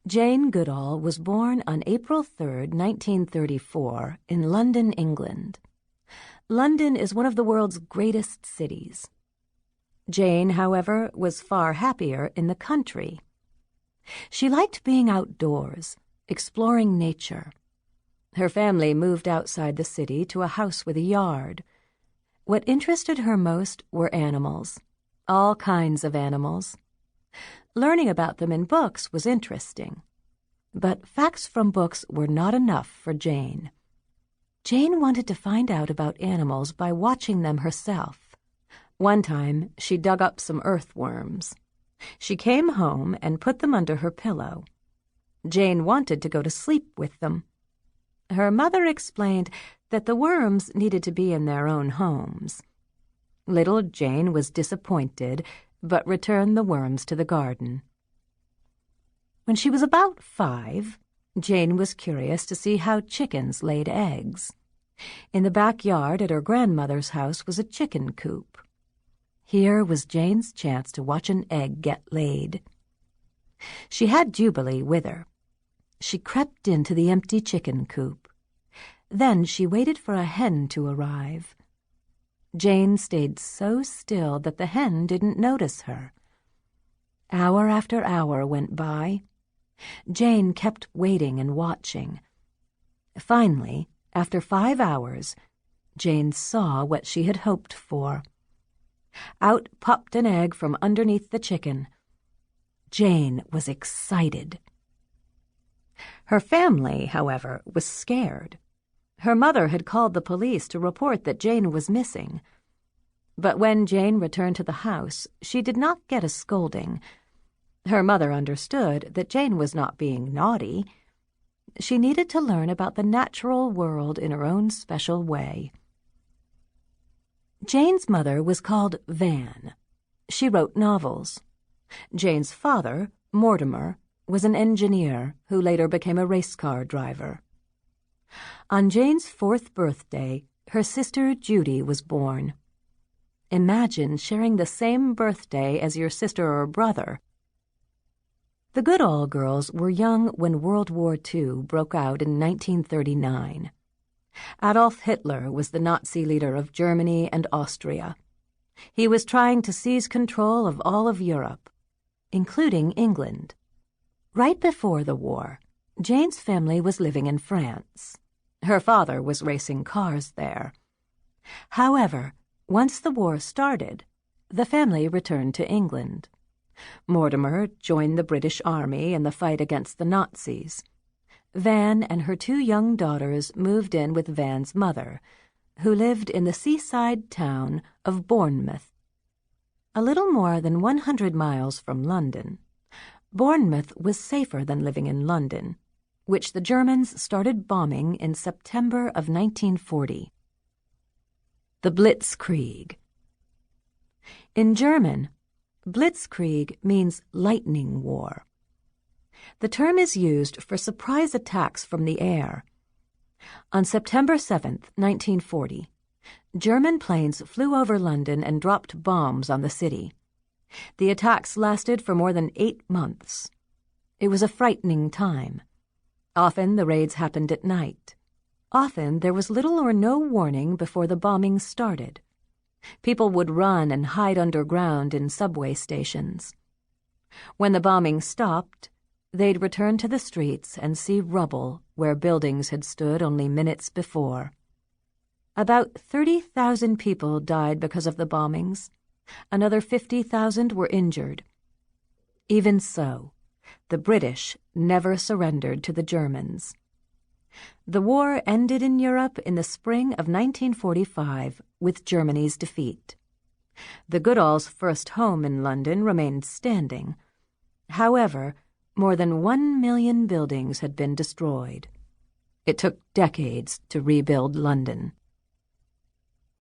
Jane Goodall was born on April 3, 1934, in London, England. London is one of the world's greatest cities. Jane, however, was far happier in the country. She liked being outdoors, exploring nature. Her family moved outside the city to a house with a yard. What interested her most were animals, all kinds of animals. Learning about them in books was interesting, but facts from books were not enough for Jane. Jane wanted to find out about animals by watching them herself. One time, she dug up some earthworms. She came home and put them under her pillow. Jane wanted to go to sleep with them. Her mother explained that the worms needed to be in their own homes. Little Jane was disappointed, but returned the worms to the garden. When she was about 5, Jane was curious to see how chickens laid eggs. In the backyard at her grandmother's house was a chicken coop. Here was Jane's chance to watch an egg get laid. She had Jubilee with her. She crept into the empty chicken coop. Then she waited for a hen to arrive. Jane stayed so still that the hen didn't notice her. Hour after hour went by. Jane kept waiting and watching. Finally, after 5 hours, Jane saw what she had hoped for. Out popped an egg from underneath the chicken. Jane was excited. Her family, however, was scared. Her mother had called the police to report that Jane was missing. But when Jane returned to the house, she did not get a scolding. Her mother understood that Jane was not being naughty. She needed to learn about the natural world in her own special way. Jane's mother was called Van. She wrote novels. Jane's father, Mortimer, was an engineer who later became a race car driver. On Jane's 4th birthday, her sister Judy was born. Imagine sharing the same birthday as your sister or brother. The Goodall girls were young when World War II broke out in 1939. Adolf Hitler was the Nazi leader of Germany and Austria. He was trying to seize control of all of Europe, including England. Right before the war, Jane's family was living in France. Her father was racing cars there. However, once the war started, the family returned to England. Mortimer joined the British Army in the fight against the Nazis. Van and her 2 young daughters moved in with Van's mother, who lived in the seaside town of Bournemouth. A little more than 100 miles from London, Bournemouth was safer than living in London, which the Germans started bombing in September of 1940. The Blitzkrieg. In German, Blitzkrieg means lightning war. The term is used for surprise attacks from the air. On September 7, 1940, German planes flew over London and dropped bombs on the city. The attacks lasted for more than 8 months. It was a frightening time. Often the raids happened at night. Often there was little or no warning before the bombing started. People would run and hide underground in subway stations. When the bombing stopped, they'd return to the streets and see rubble where buildings had stood only minutes before. About 30,000 people died because of the bombings. Another 50,000 were injured. Even so, the British never surrendered to the Germans. The war ended in Europe in the spring of 1945 with Germany's defeat. The Goodalls' first home in London remained standing. However, more than 1 million buildings had been destroyed. It took decades to rebuild London.